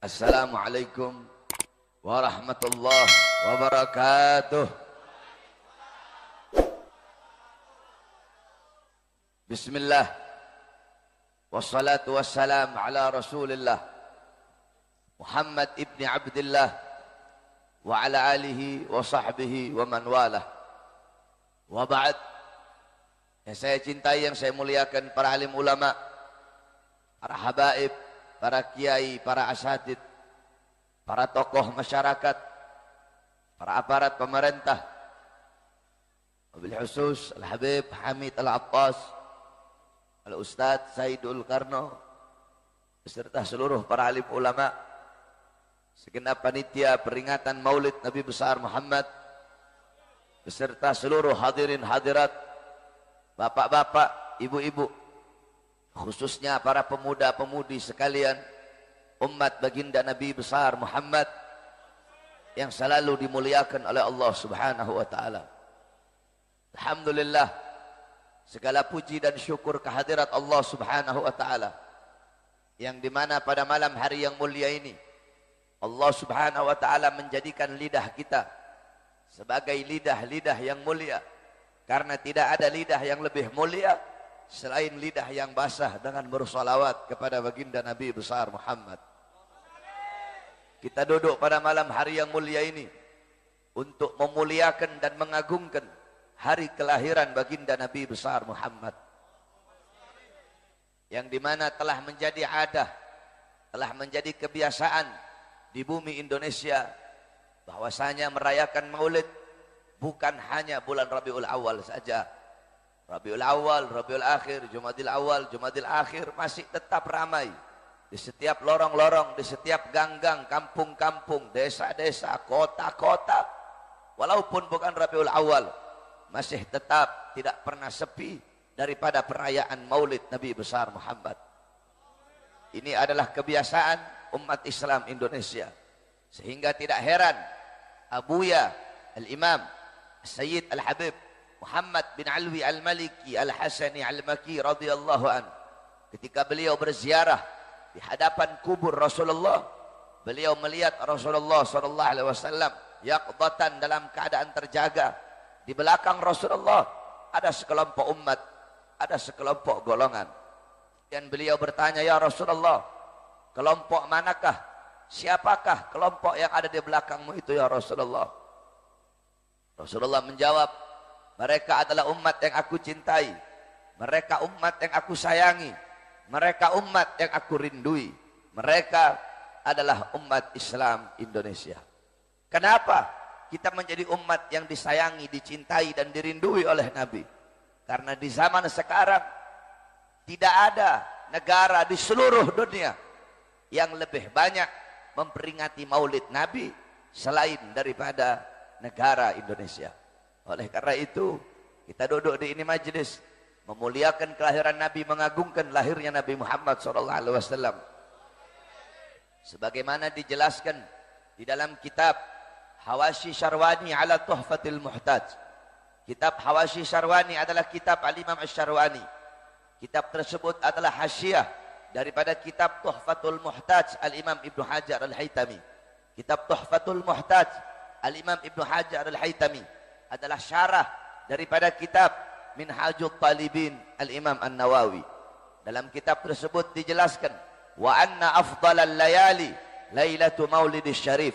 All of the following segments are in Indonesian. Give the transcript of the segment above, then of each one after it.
Assalamualaikum warahmatullahi wabarakatuh. Bismillah. Wassalatu wassalam ala Rasulillah Muhammad ibni Abdillah wa ala alihi wa sahbihi wa man walah. Wa ba'd. Yang saya cintai, yang saya muliakan, para alim ulama, para habaib, para kiai, para asatid, para tokoh masyarakat, para aparat pemerintah, wabil khusus Al-Habib Hamid Al-Attas, Al-Ustadz Saidul Karno, beserta seluruh para alim ulama, segenap panitia peringatan Maulid Nabi besar Muhammad, beserta seluruh hadirin hadirat, bapak-bapak, ibu-ibu, khususnya para pemuda-pemudi sekalian, umat baginda Nabi besar Muhammad yang selalu dimuliakan oleh Allah Subhanahu wa taala. Alhamdulillah, segala puji dan syukur kehadirat Allah Subhanahu wa taala, yang dimana pada malam hari yang mulia ini Allah Subhanahu wa taala menjadikan lidah kita sebagai lidah-lidah yang mulia, karena tidak ada lidah yang lebih mulia selain lidah yang basah dengan bersolawat kepada baginda Nabi besar Muhammad. Kita duduk pada malam hari yang mulia ini untuk memuliakan dan mengagungkan hari kelahiran baginda Nabi besar Muhammad, yang dimana telah menjadi adah, telah menjadi kebiasaan di bumi Indonesia, bahwasanya merayakan maulid bukan hanya bulan Rabiul Awal saja. Rabiul Awal, Rabiul Akhir, Jumadil Awal, Jumadil Akhir masih tetap ramai di setiap lorong-lorong, di setiap ganggang, kampung-kampung, desa-desa, kota-kota. Walaupun bukan Rabiul Awal, masih tetap tidak pernah sepi daripada perayaan Maulid Nabi besar Muhammad. Ini adalah kebiasaan umat Islam Indonesia, sehingga tidak heran Abuya Al-Imam Sayyid Al-Habib Muhammad bin Alwi Al-Maliki Al-Hasani Al-Maki radhiyallahu an, ketika beliau berziarah di hadapan kubur Rasulullah, beliau melihat Rasulullah sallallahu alaihi wasallam yaqdatan, dalam keadaan terjaga. Di belakang Rasulullah ada sekelompok umat, ada sekelompok golongan. Dan beliau bertanya, "Ya Rasulullah, kelompok manakah? Siapakah kelompok yang ada di belakangmu itu ya Rasulullah?" Rasulullah menjawab, "Mereka adalah umat yang aku cintai, mereka umat yang aku sayangi, mereka umat yang aku rindui, mereka adalah umat Islam Indonesia." Kenapa kita menjadi umat yang disayangi, dicintai dan dirindui oleh Nabi? Karena di zaman sekarang tidak ada negara di seluruh dunia yang lebih banyak memperingati Maulid Nabi selain daripada negara Indonesia. Oleh karena itu, kita duduk di ini majlis memuliakan kelahiran Nabi, mengagungkan lahirnya Nabi Muhammad SAW. Sebagaimana dijelaskan di dalam kitab Hawashi Syarwani ala Tuhfatil Muhtaj. Kitab Hawashi Syarwani adalah kitab Al-Imam Asy-Syarwani. Kitab tersebut adalah hasyiah daripada kitab Tuhfatul Muhtaj Al-Imam Ibnu Hajar Al-Haytami. Kitab Tuhfatul Muhtaj Al-Imam Ibnu Hajar Al-Haytami adalah syarah daripada kitab Minhajul Talibin Al-Imam An-Nawawi. Dalam kitab tersebut dijelaskan, wa anna afdalal layali lailatu maulidis syarif,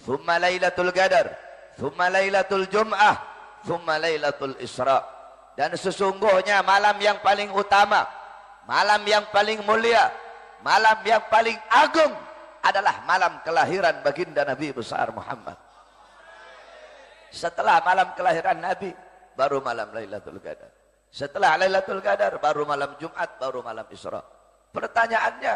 thumma lailatul qadar, thumma lailatul jum'ah, thumma lailatul isra. Dan sesungguhnya malam yang paling utama, malam yang paling mulia, malam yang paling agung adalah malam kelahiran baginda Nabi besar Muhammad. Setelah malam kelahiran Nabi, baru malam Lailatul Qadar. Setelah Lailatul Qadar, baru malam Jumat, baru malam Isra. Pertanyaannya,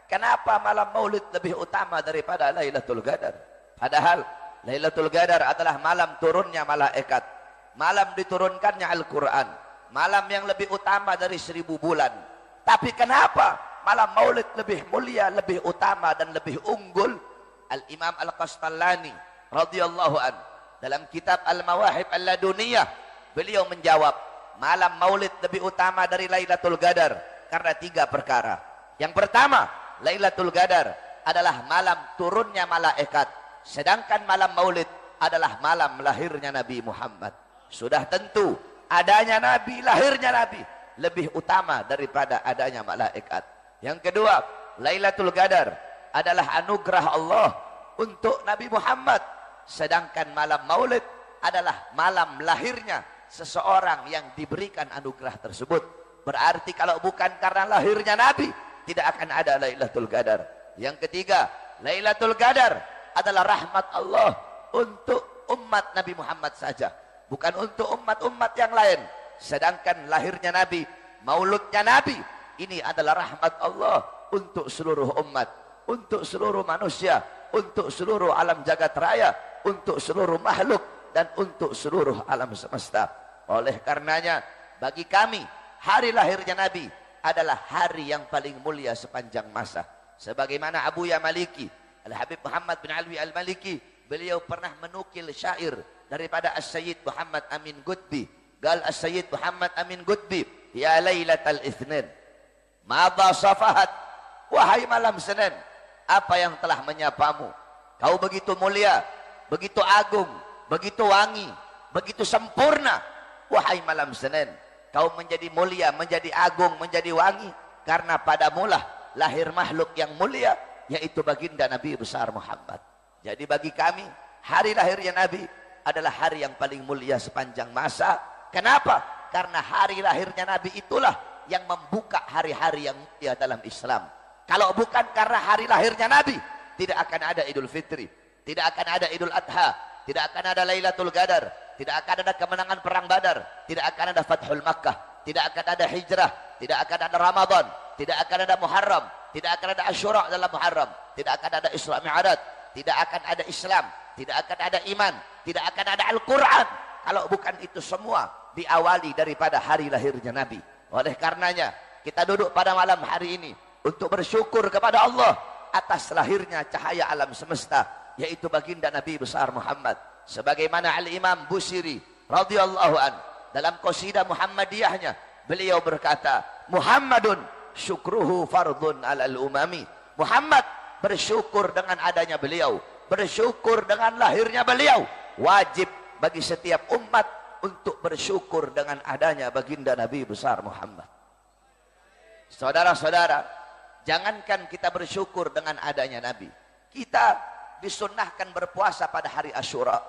kenapa malam Maulid lebih utama daripada Lailatul Qadar? Padahal Lailatul Qadar adalah malam turunnya malaikat, malam diturunkannya Al-Quran, malam yang lebih utama dari 1000 bulan. Tapi kenapa malam Maulid lebih mulia, lebih utama dan lebih unggul? Al-Imam Al-Qastallani radhiyallahu an, dalam kitab Al-Mawahib Al-Laduniyah, beliau menjawab, malam Maulid lebih utama dari Lailatul Qadar karena 3 perkara. Yang pertama, Lailatul Qadar adalah malam turunnya malaikat, sedangkan malam Maulid adalah malam lahirnya Nabi Muhammad. Sudah tentu adanya Nabi, lahirnya Nabi lebih utama daripada adanya malaikat. Yang kedua, Lailatul Qadar adalah anugerah Allah untuk Nabi Muhammad, sedangkan malam Maulid adalah malam lahirnya seseorang yang diberikan anugerah tersebut. Berarti kalau bukan karena lahirnya Nabi, tidak akan ada Lailatul Qadar. Yang ketiga, Lailatul Qadar adalah rahmat Allah untuk umat Nabi Muhammad saja, bukan untuk umat-umat yang lain. Sedangkan lahirnya Nabi, mauludnya Nabi, ini adalah rahmat Allah untuk seluruh umat, untuk seluruh manusia, untuk seluruh alam jagat raya, untuk seluruh makhluk, dan untuk seluruh alam semesta. Oleh karenanya, bagi kami, hari lahirnya Nabi adalah hari yang paling mulia sepanjang masa. Sebagaimana Abuya Maliki, Al-Habib Muhammad bin Alwi Al-Maliki, beliau pernah menukil syair daripada As-Sayyid Muhammad Amin Qutbi. Gal As-Sayyid Muhammad Amin Qutbi, ya Lailatul Itsnin, madha safahat, wahai malam Senin, apa yang telah menyapamu? Kau begitu mulia, begitu agung, begitu wangi, begitu sempurna. Wahai malam Senin, kau menjadi mulia, menjadi agung, menjadi wangi, karena padamulah lahir makhluk yang mulia, yaitu baginda Nabi besar Muhammad. Jadi bagi kami, hari lahirnya Nabi adalah hari yang paling mulia sepanjang masa. Kenapa? Karena hari lahirnya Nabi itulah yang membuka hari-hari yang mulia dalam Islam. Kalau bukan karena hari lahirnya Nabi, tidak akan ada Idul Fitri, tidak akan ada Idul Adha, tidak akan ada Lailatul Qadar, tidak akan ada kemenangan perang Badar, tidak akan ada Fathul Makkah, tidak akan ada hijrah, tidak akan ada Ramadan, tidak akan ada Muharram, tidak akan ada Asyura dalam Muharram, tidak akan ada Isra Mi'raj, tidak akan ada Islam, tidak akan ada iman, tidak akan ada Al-Quran. Kalau bukan itu semua diawali daripada hari lahirnya Nabi. Oleh karenanya kita duduk pada malam hari ini untuk bersyukur kepada Allah atas lahirnya cahaya alam semesta, yaitu baginda Nabi besar Muhammad. Sebagaimana Al-Imam Busiri radhiyallahu an dalam qasidah Muhammadiyahnya, beliau berkata, Muhammadun syukruhu fardun alal umami. Muhammad bersyukur dengan adanya beliau, bersyukur dengan lahirnya beliau. Wajib bagi setiap umat untuk bersyukur dengan adanya baginda Nabi besar Muhammad. Saudara-saudara, jangankan kita bersyukur dengan adanya Nabi, kita disunnahkan berpuasa pada hari Asyura.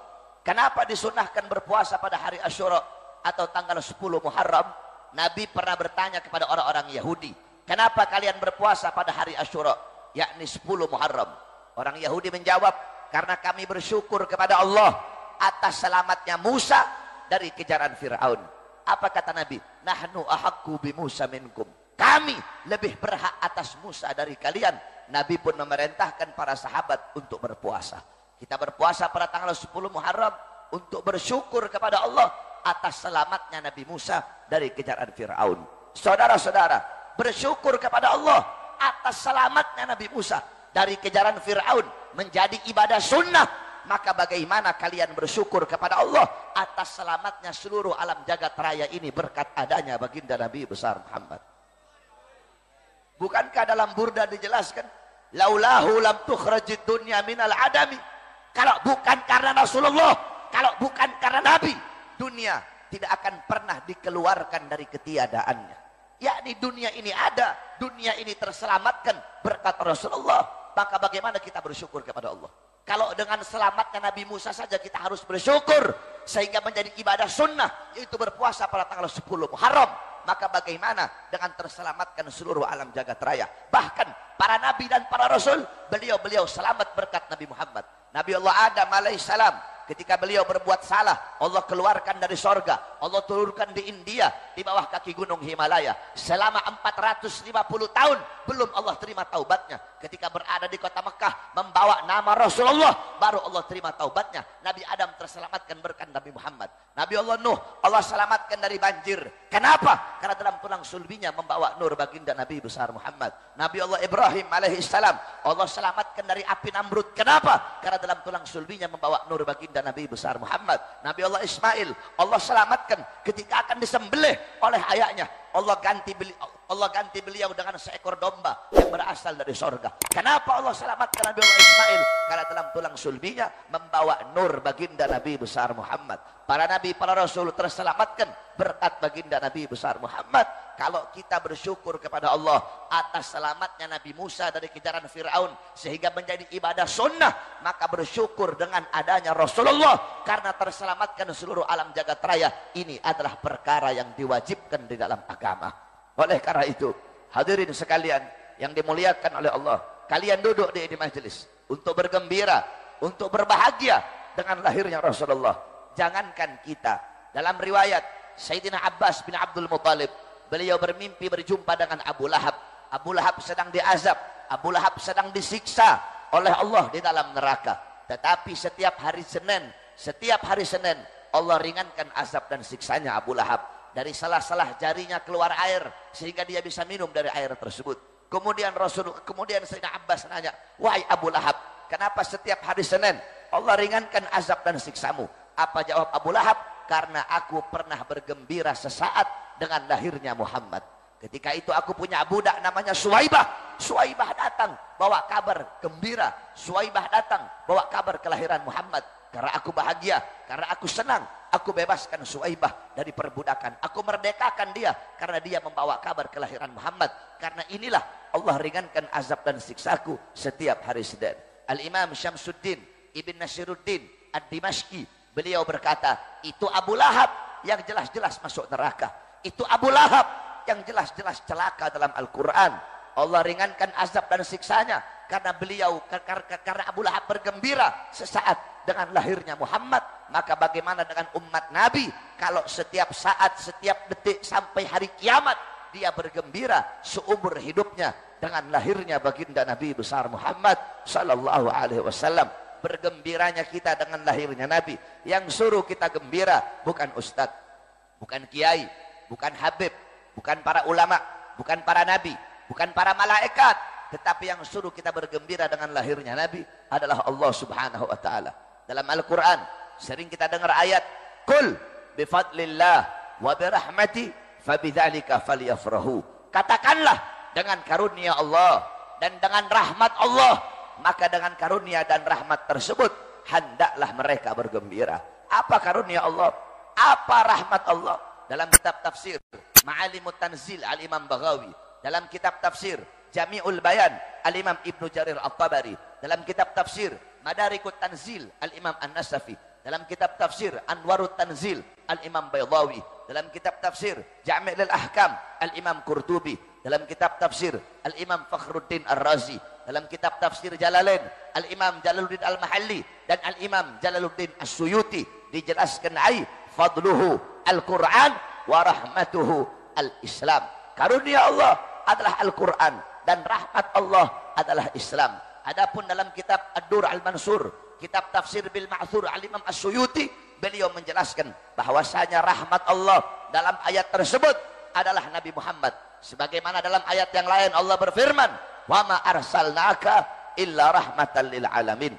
Kenapa disunnahkan berpuasa pada hari Asyura atau tanggal 10 Muharram? Nabi pernah bertanya kepada orang-orang Yahudi, kenapa kalian berpuasa pada hari Asyura, yakni 10 Muharram? Orang Yahudi menjawab, karena kami bersyukur kepada Allah atas selamatnya Musa dari kejaran Fir'aun. Apa kata Nabi? Nahnu ahaqqu bi Musa minkum. Kami lebih berhak atas Musa dari kalian. Nabi pun memerintahkan para sahabat untuk berpuasa. Kita berpuasa pada tanggal 10 Muharram untuk bersyukur kepada Allah atas selamatnya Nabi Musa dari kejaran Fir'aun. Saudara-saudara, bersyukur kepada Allah atas selamatnya Nabi Musa dari kejaran Fir'aun menjadi ibadah sunnah. Maka bagaimana kalian bersyukur kepada Allah atas selamatnya seluruh alam jagat raya ini berkat adanya baginda Nabi besar Muhammad? Bukankah dalam Burda dijelaskan, laulahu lam tukhrajid dunya minal adami? Kalau bukan karena Rasulullah, kalau bukan karena Nabi, dunia tidak akan pernah dikeluarkan dari ketiadaannya. Yakni dunia ini ada, dunia ini terselamatkan berkat Rasulullah. Maka bagaimana kita bersyukur kepada Allah? Kalau dengan selamatnya Nabi Musa saja kita harus bersyukur sehingga menjadi ibadah sunnah, yaitu berpuasa pada tanggal 10 Muharram. Maka bagaimana dengan terselamatkan seluruh alam jagat raya? Bahkan para nabi dan para rasul, beliau selamat berkat Nabi Muhammad. Nabi Allah Adam alaihissalam, ketika beliau berbuat salah, Allah keluarkan dari sorga, Allah turunkan di India, di bawah kaki gunung Himalaya. Selama 450 tahun belum Allah terima taubatnya. Ketika berada di kota Mekah membawa nama Rasulullah, baru Allah terima taubatnya. Nabi Adam terselamatkan berkat Nabi Muhammad. Nabi Allah Nuh, Allah selamatkan dari banjir. Kenapa? Karena dalam tulang sulbinya membawa nur baginda Nabi besar Muhammad. Nabi Allah Ibrahim alaihissalam, Allah selamatkan dari api Namrud. Kenapa? Karena dalam tulang sulbinya membawa nur baginda Nabi besar Muhammad. Nabi Allah Ismail, Allah selamatkan ketika akan disembelih oleh ayahnya. Allah ganti beliau dengan seekor domba yang berasal dari sorga. Kenapa Allah selamatkan Nabi Allah Ismail? Karena dalam tulang sulbinya membawa nur baginda Nabi besar Muhammad. Para nabi, para rasul terselamatkan berkat baginda Nabi besar Muhammad. Kalau kita bersyukur kepada Allah atas selamatnya Nabi Musa dari kejaran Fir'aun sehingga menjadi ibadah sunnah, maka bersyukur dengan adanya Rasulullah karena terselamatkan seluruh alam jagat raya. Ini adalah perkara yang diwajibkan di dalam agama. Oleh karena itu, hadirin sekalian yang dimuliakan oleh Allah, kalian duduk di majelis untuk bergembira, untuk berbahagia dengan lahirnya Rasulullah. Jangankan kita, dalam riwayat Sayyidina Abbas bin Abdul Muttalib, beliau bermimpi berjumpa dengan Abu Lahab. Abu Lahab sedang diazab, Abu Lahab sedang disiksa oleh Allah di dalam neraka. Tetapi setiap hari Senin Allah ringankan azab dan siksanya Abu Lahab. Dari salah-salah jarinya keluar air sehingga dia bisa minum dari air tersebut. Kemudian Sayyidina Abbas nanya, wahai Abu Lahab, kenapa setiap hari Senin Allah ringankan azab dan siksamu? Apa jawab Abu Lahab? Karena aku pernah bergembira sesaat dengan lahirnya Muhammad. Ketika itu aku punya budak namanya Suwaibah. Suwaibah datang bawa kabar gembira. Suwaibah datang bawa kabar kelahiran Muhammad. Karena aku bahagia, karena aku senang, aku bebaskan Suwaibah dari perbudakan. Aku merdekakan dia karena dia membawa kabar kelahiran Muhammad. Karena inilah Allah ringankan azab dan siksaku setiap hari Senin. Al-Imam Syamsuddin Ibn Nasiruddin Ad-Dimashqi, beliau berkata, itu Abu Lahab yang jelas-jelas masuk neraka. Itu Abu Lahab yang jelas-jelas celaka dalam Al-Quran. Allah ringankan azab dan siksanya karena karena Abu Lahab bergembira sesaat dengan lahirnya Muhammad. Maka bagaimana dengan umat Nabi kalau setiap saat, setiap detik sampai hari kiamat dia bergembira seumur hidupnya dengan lahirnya baginda Nabi besar Muhammad sallallahu alaihi wasallam. Bergembiranya kita dengan lahirnya Nabi. Yang suruh kita gembira bukan ustadz, bukan kiai, bukan habib, bukan para ulama, bukan para nabi, bukan para malaikat, tetapi yang suruh kita bergembira dengan lahirnya Nabi adalah Allah Subhanahu wa taala. Dalam Al-Qur'an sering kita dengar ayat, "Qul bi fadlillah wa bi rahmati fabidzalika falyafrahu." Katakanlah dengan karunia Allah dan dengan rahmat Allah, maka dengan karunia dan rahmat tersebut hendaklah mereka bergembira. Apa karunia Allah? Apa rahmat Allah? Dalam kitab tafsir Ma'alimut Tanzil Al-Imam Baghawi, dalam kitab tafsir Jami'ul Bayan Al-Imam Ibnu Jarir At-Tabari, dalam kitab tafsir Madarikut Tanzil Al-Imam An-Nasafi, dalam kitab tafsir Anwarut Tanzil Al-Imam Baydawi, dalam kitab tafsir Jami' Ahkam Al-Imam Qurtubi, dalam kitab tafsir Al-Imam Fakhruddin Ar-Razi, dalam kitab tafsir Jalalain Al-Imam Jalaluddin Al-Mahalli dan Al-Imam Jalaluddin As-Suyuti dijelaskan fadluhu Al-Quran wa rahmatuhu Al-Islam. Karunia Allah adalah Al-Quran dan rahmat Allah adalah Islam. Adapun dalam kitab Ad-Dur Al-Mansur, kitab tafsir bil Ma'thur Al-Imam As-Suyuti, beliau menjelaskan bahwasanya rahmat Allah dalam ayat tersebut adalah Nabi Muhammad. Sebagaimana dalam ayat yang lain Allah berfirman, "Wa ma arsalnaka illa rahmatan lil alamin."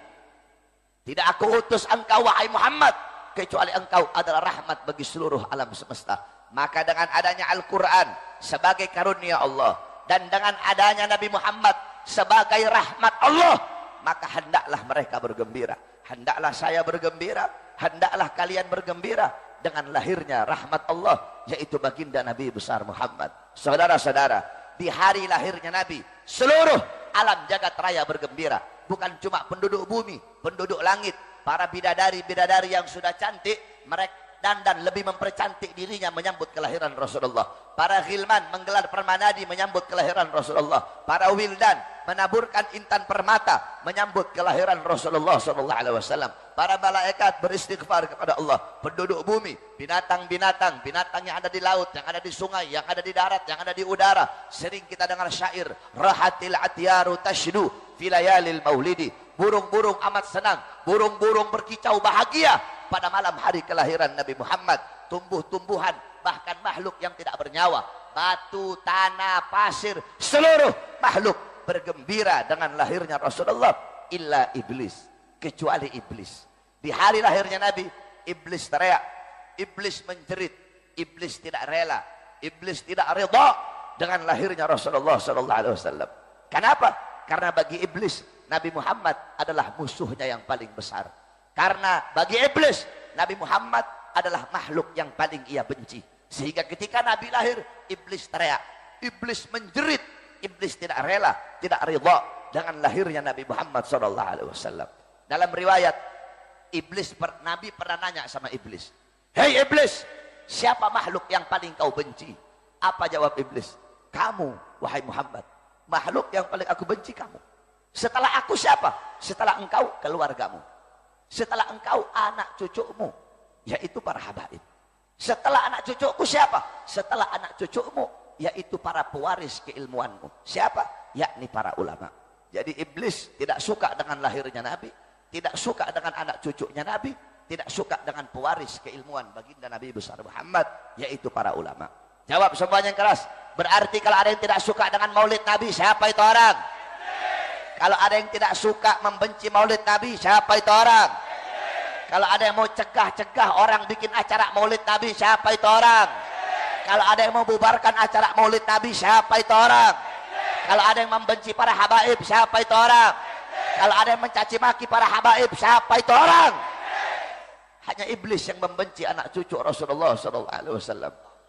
Tidak aku utus engkau wahai Muhammad kecuali engkau adalah rahmat bagi seluruh alam semesta. Maka dengan adanya Al-Qur'an sebagai karunia Allah dan dengan adanya Nabi Muhammad sebagai rahmat Allah, maka hendaklah mereka bergembira. Hendaklah saya bergembira, hendaklah kalian bergembira dengan lahirnya rahmat Allah, yaitu baginda Nabi besar Muhammad. Saudara-saudara, di hari lahirnya Nabi, seluruh alam jagat raya bergembira. Bukan cuma penduduk bumi, penduduk langit, para bidadari-bidadari yang sudah cantik, mereka dandan lebih mempercantik dirinya menyambut kelahiran Rasulullah. Para ghilman menggelar permanadi menyambut kelahiran Rasulullah. Para wildan menaburkan intan permata menyambut kelahiran Rasulullah SAW. Para malaikat beristighfar kepada Allah. Penduduk bumi, binatang-binatang, binatang yang ada di laut, yang ada di sungai, yang ada di darat, yang ada di udara. Sering kita dengar syair, rahatil atyaru tashdu fi layalil maulidi. Burung-burung amat senang, burung-burung berkicau bahagia pada malam hari kelahiran Nabi Muhammad. Tumbuh-tumbuhan, bahkan makhluk yang tidak bernyawa, batu, tanah, pasir, seluruh makhluk bergembira dengan lahirnya Rasulullah, illa iblis, kecuali iblis. Di hari lahirnya Nabi, iblis teriak, iblis menjerit, iblis tidak rela, Iblis tidak ridha dengan lahirnya Rasulullah sallallahu alaihi wasallam. Kenapa? Karena bagi iblis Nabi Muhammad adalah musuhnya yang paling besar. Karena bagi iblis Nabi Muhammad adalah makhluk yang paling ia benci. Sehingga ketika Nabi lahir, iblis teriak, iblis menjerit, iblis tidak rela, tidak ridha dengan lahirnya Nabi Muhammad sallallahu alaihi wasallam. Dalam riwayat, Nabi pernah nanya sama iblis, "Hei iblis, siapa makhluk yang paling kau benci?" Apa jawab iblis? "Kamu, wahai Muhammad. Makhluk yang paling aku benci kamu. Setelah aku siapa? Setelah engkau, keluargamu. Setelah engkau, anak cucumu, yaitu para habaib. Setelah anak cucuku siapa? Setelah anak cucumu, yaitu para pewaris keilmuanmu. Siapa? Yakni para ulama." Jadi iblis tidak suka dengan lahirnya Nabi, tidak suka dengan anak cucunya Nabi, tidak suka dengan pewaris keilmuan baginda Nabi besar Muhammad, yaitu para ulama. Jawab semuanya yang keras. Berarti kalau ada yang tidak suka dengan maulid Nabi, siapa itu orang? Kalau ada yang tidak suka membenci maulid Nabi, siapa itu orang? Kalau ada yang mau cegah orang bikin acara maulid Nabi, siapa itu orang? Kalau ada yang mau bubarkan acara maulid Nabi, siapa itu orang? Kalau ada yang membenci para habaib, siapa itu orang? Kalau ada yang mencaci maki para habaib, siapa itu orang? Hanya iblis yang membenci anak cucu Rasulullah SAW.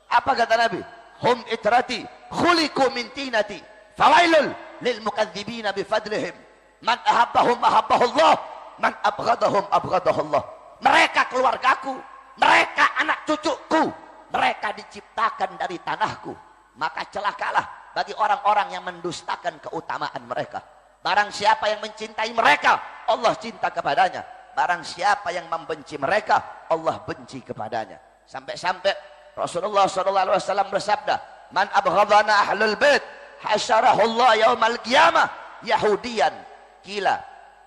Apa kata Nabi? Hum itrati khuliqu min tinati fawailul lil mukadzibina bifadlihim. Man ahabbahum ahabbahullah, man abghadahum abghadahullah. Mereka keluargaku, mereka anak cucuku, mereka diciptakan dari tanahku. Maka celakalah bagi orang-orang yang mendustakan keutamaan mereka. Barang siapa yang mencintai mereka, Allah cinta kepadanya. Barang siapa yang membenci mereka, Allah benci kepadanya. Sampai-sampai Rasulullah SAW bersabda, "Man abghadana ahlul bait, hasyarahullah yaumal qiyamah Yahudiyan." Kila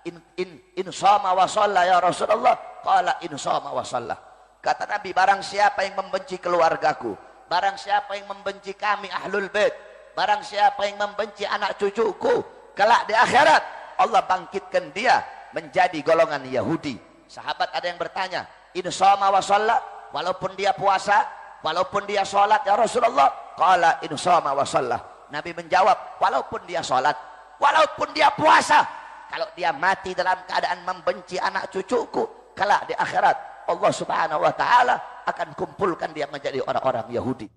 in shama wa shalla ya Rasulullah. Qala in shama wa shalla. Kata Nabi, barang siapa yang membenci keluargaku, barang siapa yang membenci kami ahlul bait, barang siapa yang membenci anak cucuku, kelak di akhirat Allah bangkitkan dia menjadi golongan Yahudi. Sahabat ada yang bertanya, in shama wa shalla, walaupun dia puasa, walaupun dia sholat ya Rasulullah? Qala in shama wa shalla. Nabi menjawab, walaupun dia sholat, walaupun dia puasa, kalau dia mati dalam keadaan membenci anak cucuku, kelak di akhirat Allah subhanahu wa ta'ala akan kumpulkan dia menjadi orang-orang Yahudi.